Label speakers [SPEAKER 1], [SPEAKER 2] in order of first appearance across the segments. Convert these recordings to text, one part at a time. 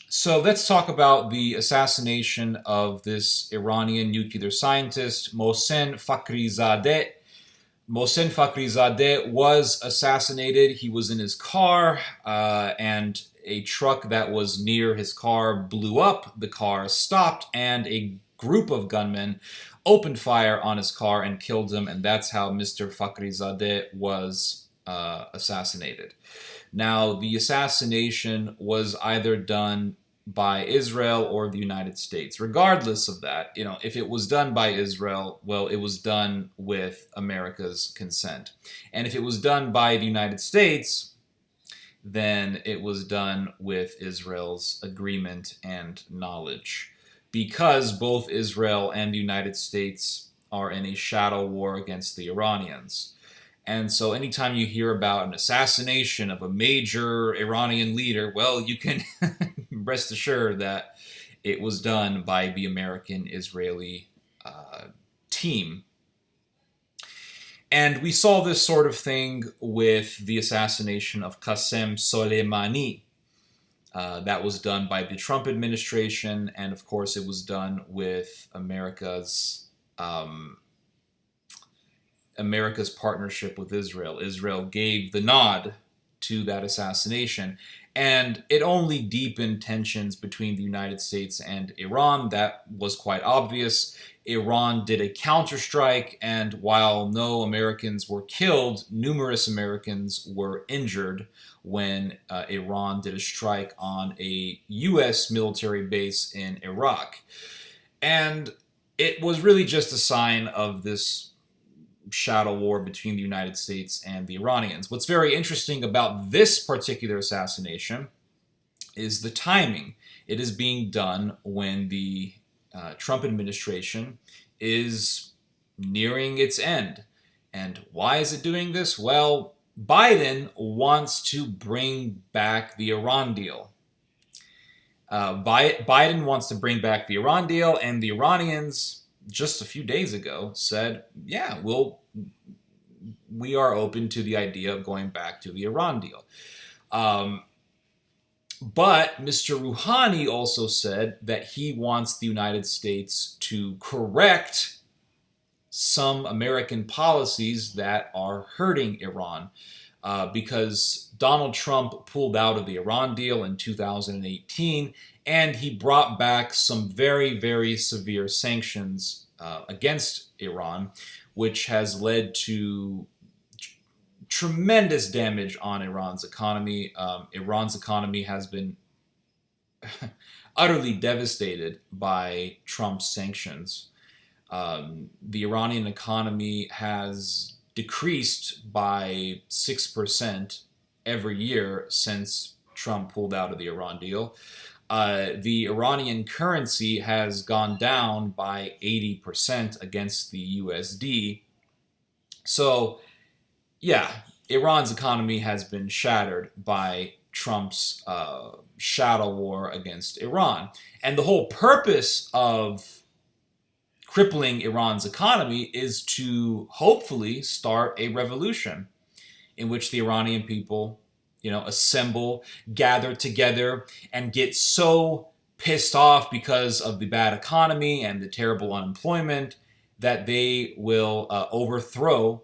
[SPEAKER 1] So let's talk about the assassination of this Iranian nuclear scientist, Mohsen Fakhrizadeh. Mohsen Fakhrizadeh was assassinated. He was in his car, and a truck that was near his car blew up. The car stopped, and a group of gunmen opened fire on his car and killed him. And that's how Mr. Fakhrizadeh was assassinated. Now, the assassination was either done by Israel or the United States. Regardless of that, if it was done by Israel, well, it was done with America's consent. And if it was done by the United States, then it was done with Israel's agreement and knowledge. Because both Israel and the United States are in a shadow war against the Iranians. And so anytime you hear about an assassination of a major Iranian leader, well, you can rest assured that it was done by the American-Israeli team. And we saw this sort of thing with the assassination of Qasem Soleimani. That was done by the Trump administration, and of course it was done with America's partnership with Israel. Israel gave the nod to that assassination, and it only deepened tensions between the United States and Iran. That was quite obvious. Iran did a counterstrike, and while no Americans were killed, numerous Americans were injured when Iran did a strike on a U.S. military base in Iraq. And it was really just a sign of this shadow war between the United States and the Iranians. What's very interesting about this particular assassination is the timing. It is being done when the Trump administration is nearing its end. And why is it doing this? Well, Biden wants to bring back the Iran deal. Biden wants to bring back the Iran deal, and the Iranians just a few days ago said, yeah, we are open to the idea of going back to the Iran deal. But Mr. Rouhani also said that he wants the United States to correct some American policies that are hurting Iran. Because Donald Trump pulled out of the Iran deal in 2018, and he brought back some very, very severe sanctions against Iran, which has led to tremendous damage on Iran's economy. Iran's economy has been utterly devastated by Trump's sanctions. The Iranian economy has decreased by 6% every year since Trump pulled out of the Iran deal. The Iranian currency has gone down by 80% against the USD. So, yeah, Iran's economy has been shattered by Trump's shadow war against Iran. And the whole purpose of crippling Iran's economy is to hopefully start a revolution in which the Iranian people, assemble, gather together, and get so pissed off because of the bad economy and the terrible unemployment that they will overthrow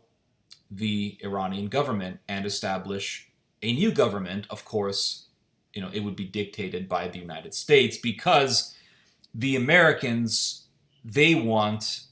[SPEAKER 1] the Iranian government and establish a new government. Of course, it would be dictated by the United States because the Americans, they want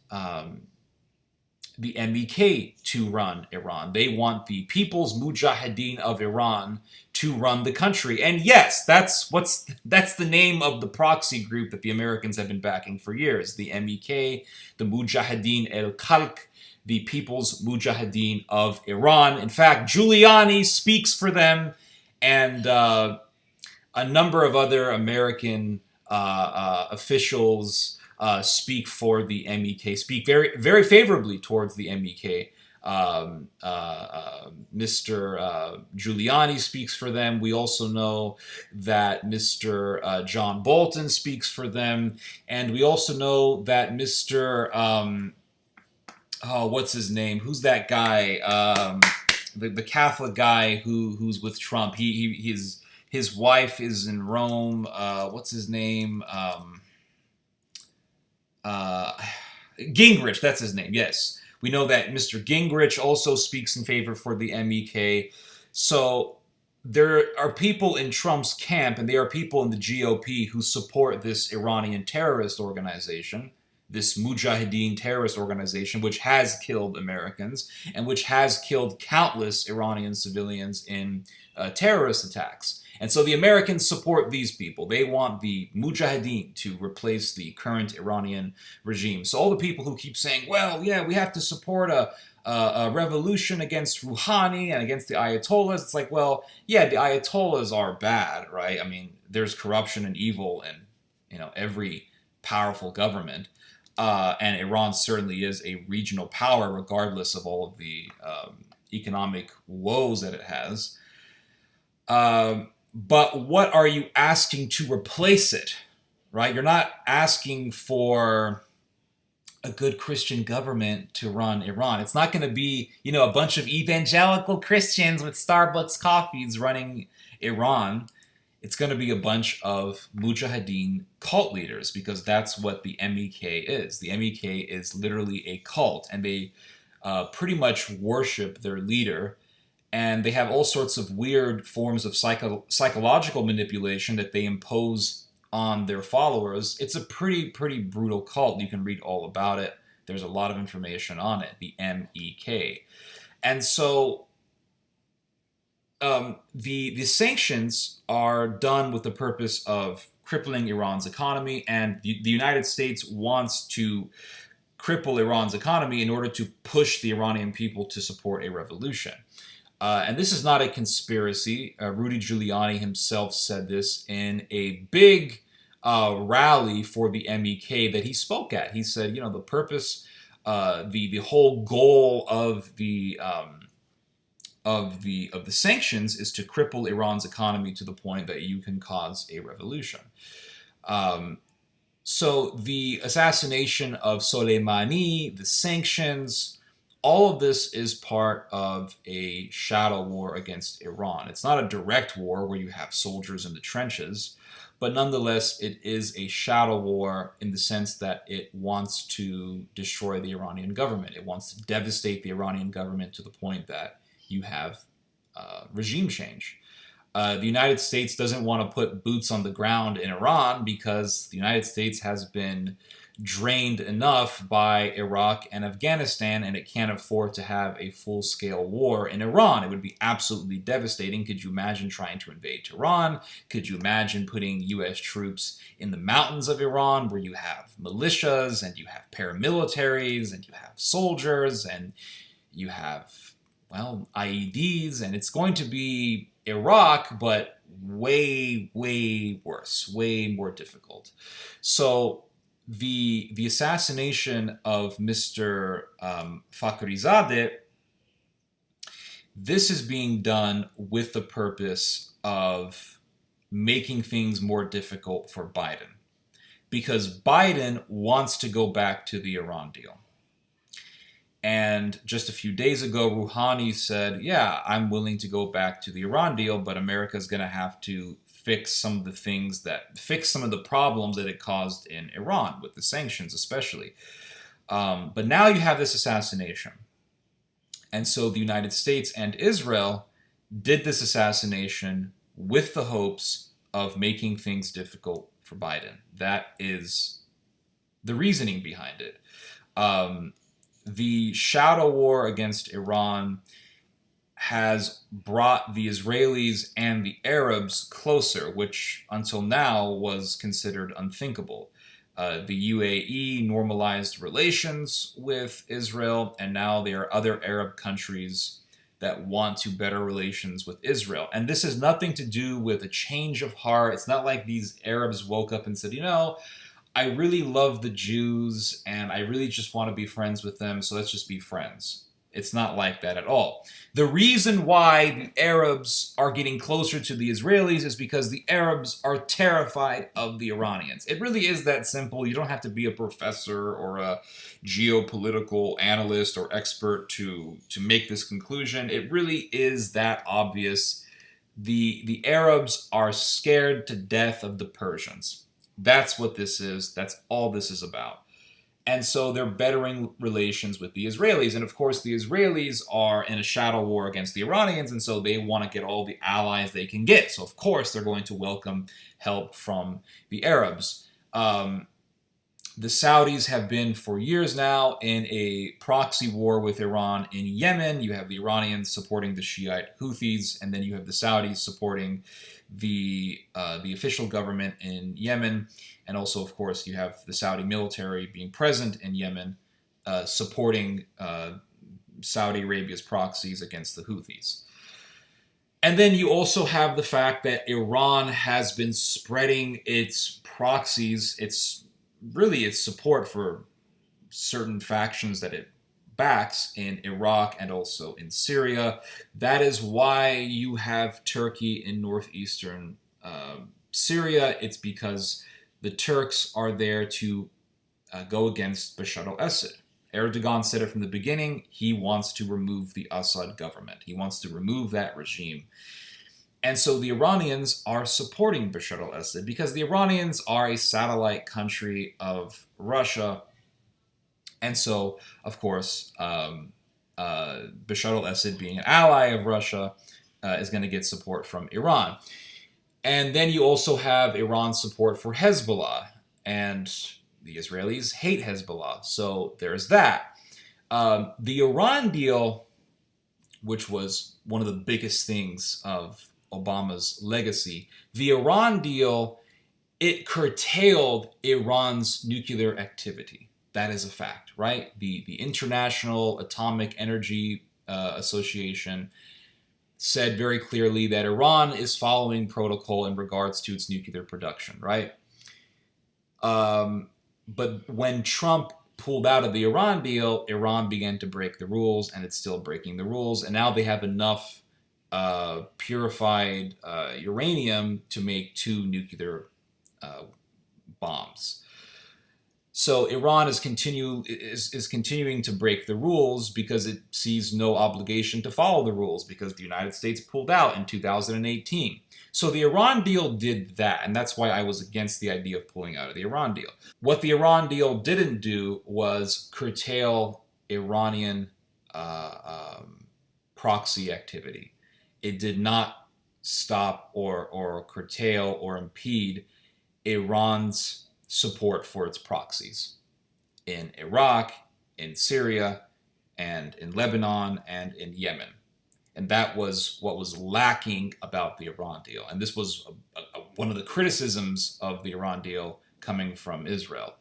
[SPEAKER 1] the MEK to run Iran. They want the People's Mujahideen of Iran to run the country. And yes, that's the name of the proxy group that the Americans have been backing for years. The MEK, the Mujahideen el-Khalq, the People's Mujahideen of Iran. In fact, Giuliani speaks for them, and a number of other American officials speak for the MEK, speak very, very favorably towards the MEK. Mr. Giuliani speaks for them. We also know that Mr. John Bolton speaks for them. And we also know that Mr. What's his name? Who's that guy? The Catholic guy who's with Trump. His wife is in Rome. What's his name? Uh, Gingrich, that's his name, yes. We know that Mr. Gingrich also speaks in favor for the MEK. So there are people in Trump's camp, and there are people in the GOP who support this Iranian terrorist organization, this Mujahideen terrorist organization, which has killed Americans and which has killed countless Iranian civilians in terrorist attacks. And so the Americans support these people. They want the Mujahideen to replace the current Iranian regime. So all the people who keep saying, well, yeah, we have to support a revolution against Rouhani and against the Ayatollahs, it's like, well, yeah, the Ayatollahs are bad, right? I mean, there's corruption and evil in, every powerful government. And Iran certainly is a regional power, regardless of all of the economic woes that it has. But what are you asking to replace it, right? You're not asking for a good Christian government to run Iran. It's not going to be, a bunch of evangelical Christians with Starbucks coffees running Iran. It's going to be a bunch of Mujahideen cult leaders, because that's what the MEK is. The MEK is literally a cult, and they pretty much worship their leader. And they have all sorts of weird forms of psychological manipulation that they impose on their followers. It's a pretty brutal cult. You can read all about it. There's a lot of information on it, the MEK. And so the sanctions are done with the purpose of crippling Iran's economy, and the United States wants to cripple Iran's economy in order to push the Iranian people to support a revolution. And this is not a conspiracy. Rudy Giuliani himself said this in a big rally for the MEK that he spoke at. He said, the purpose, the whole goal of the sanctions is to cripple Iran's economy to the point that you can cause a revolution. So the assassination of Soleimani, the sanctions, all of this is part of a shadow war against Iran. It's not a direct war where you have soldiers in the trenches, but nonetheless, it is a shadow war in the sense that it wants to destroy the Iranian government. It wants to devastate the Iranian government to the point that you have regime change. The United States doesn't want to put boots on the ground in Iran because the United States has been drained enough by Iraq and Afghanistan, and it can't afford to have a full-scale war in Iran. It would be absolutely devastating. Could you imagine trying to invade Tehran? Could you imagine putting U.S. troops in the mountains of Iran where you have militias and you have paramilitaries and you have soldiers and you have, IEDs, and it's going to be Iraq, but way, way worse, way more difficult. So the assassination of Mr. Fakhrizadeh, this is being done with the purpose of making things more difficult for Biden, because Biden wants to go back to the Iran deal. And just a few days ago, Rouhani said, yeah, I'm willing to go back to the Iran deal, but America's going to have to fix some of the problems that it caused in Iran, with the sanctions especially. But now you have this assassination. And so the United States and Israel did this assassination with the hopes of making things difficult for Biden. That is the reasoning behind it. The shadow war against Iran has brought the Israelis and the Arabs closer, which until now was considered unthinkable. The UAE normalized relations with Israel, and now there are other Arab countries that want to better relations with Israel. And this has nothing to do with a change of heart. It's not like these Arabs woke up and said, I really love the Jews and I really just want to be friends with them, so let's just be friends. It's not like that at all. The reason why the Arabs are getting closer to the Israelis is because the Arabs are terrified of the Iranians. It really is that simple. You don't have to be a professor or a geopolitical analyst or expert to make this conclusion. It really is that obvious. The Arabs are scared to death of the Persians. That's what this is. That's all this is about. And so they're bettering relations with the Israelis. And of course, the Israelis are in a shadow war against the Iranians, and so they want to get all the allies they can get. So, of course, they're going to welcome help from the Arabs. The Saudis have been for years now in a proxy war with Iran in Yemen. You have the Iranians supporting the Shiite Houthis, and then you have the Saudis supporting the official government in Yemen, and also, of course, you have the Saudi military being present in Yemen, supporting Saudi Arabia's proxies against the Houthis. And then you also have the fact that Iran has been spreading its proxies, its support for certain factions that it backs in Iraq and also in Syria. That is why you have Turkey in northeastern Syria. It's because the Turks are there to go against Bashar al-Assad. Erdogan said it from the beginning. He wants to remove the Assad government. He wants to remove that regime. And so the Iranians are supporting Bashar al-Assad because the Iranians are a satellite country of Russia. And so, of course, Bashar al-Assad being an ally of Russia is going to get support from Iran. And then you also have Iran's support for Hezbollah. And the Israelis hate Hezbollah. So there's that. The Iran deal, which was one of the biggest things of Obama's legacy, the Iran deal, it curtailed Iran's nuclear activity. That is a fact, right? The International Atomic Energy Association said very clearly that Iran is following protocol in regards to its nuclear production, right? But when Trump pulled out of the Iran deal, Iran began to break the rules, and it's still breaking the rules. And now they have enough purified uranium to make 2 nuclear bombs. So Iran is continuing to break the rules because it sees no obligation to follow the rules because the United States pulled out in 2018. So the Iran deal did that, and that's why I was against the idea of pulling out of the Iran deal. What the Iran deal didn't do was curtail Iranian proxy activity. It did not stop or curtail or impede Iran's support for its proxies in Iraq, in Syria, and in Lebanon, and in Yemen. And that was what was lacking about the Iran deal. And this was one of the criticisms of the Iran deal coming from Israel.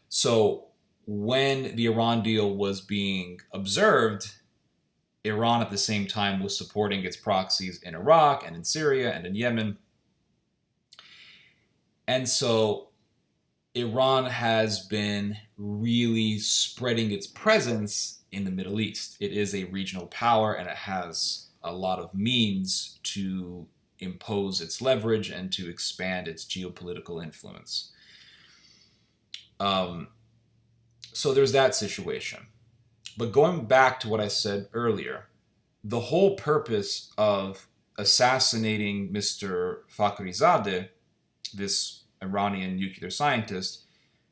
[SPEAKER 1] So when the Iran deal was being observed, Iran at the same time was supporting its proxies in Iraq and in Syria and in Yemen. And so Iran has been really spreading its presence in the Middle East. It is a regional power, and it has a lot of means to impose its leverage and to expand its geopolitical influence. So there's that situation. But going back to what I said earlier, the whole purpose of assassinating Mr. Fakhrizadeh, this Iranian nuclear scientist,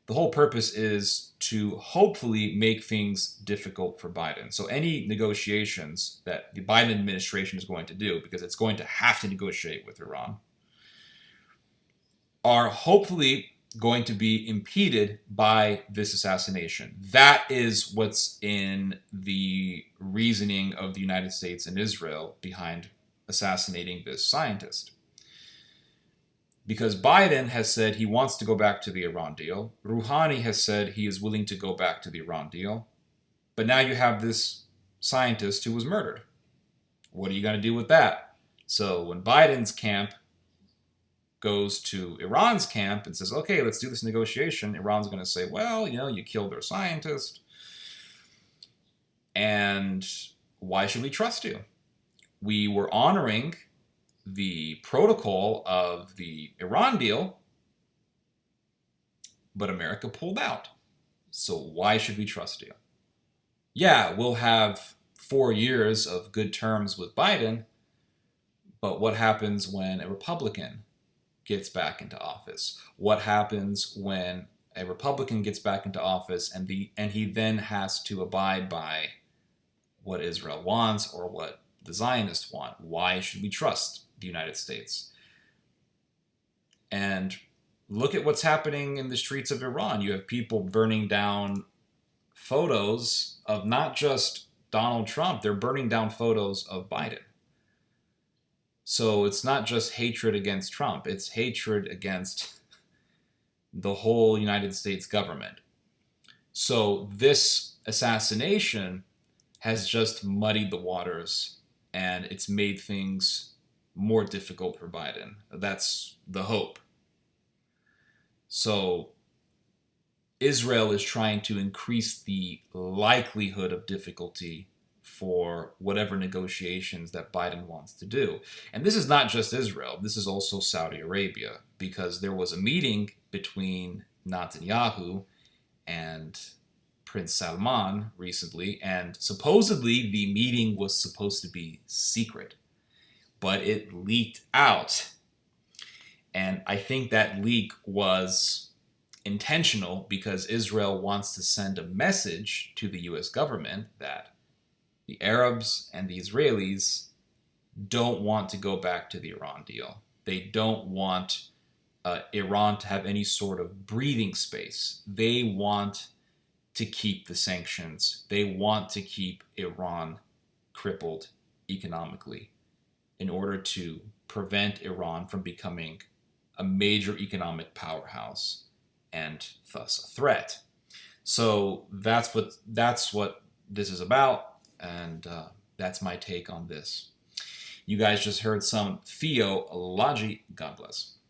[SPEAKER 1] the whole purpose is to hopefully make things difficult for Biden. So any negotiations that the Biden administration is going to do, because it's going to have to negotiate with Iran, are hopefully going to be impeded by this assassination. That is what's in the reasoning of the United States and Israel behind assassinating this scientist. Because Biden has said he wants to go back to the Iran deal. Rouhani has said he is willing to go back to the Iran deal. But now you have this scientist who was murdered. What are you going to do with that? So when Biden's camp goes to Iran's camp and says, okay, let's do this negotiation, Iran's going to say, well, you killed our scientist. And why should we trust you? We were honoring the protocol of the Iran deal, but America pulled out. So why should we trust you? Yeah, we'll have 4 years of good terms with Biden, But what happens when a Republican gets back into office? What happens when a Republican gets back into office and he then has to abide by what Israel wants or what the Zionists want? Why should we trust the United States? And look at what's happening in the streets of Iran. You have people burning down photos of not just Donald Trump, they're burning down photos of Biden. So it's not just hatred against Trump, it's hatred against the whole United States government. So this assassination has just muddied the waters and it's made things more difficult for Biden. That's the hope. So Israel is trying to increase the likelihood of difficulty for whatever negotiations that Biden wants to do. And this is not just Israel, this is also Saudi Arabia, because there was a meeting between Netanyahu and Prince Salman recently, and supposedly the meeting was supposed to be secret, but it leaked out. And I think that leak was intentional because Israel wants to send a message to the US government that the Arabs and the Israelis don't want to go back to the Iran deal. They don't want Iran to have any sort of breathing space. They want to keep the sanctions. They want to keep Iran crippled economically in order to prevent Iran from becoming a major economic powerhouse and thus a threat. So that's what this is about, and that's my take on this. You guys just heard some theology. God bless.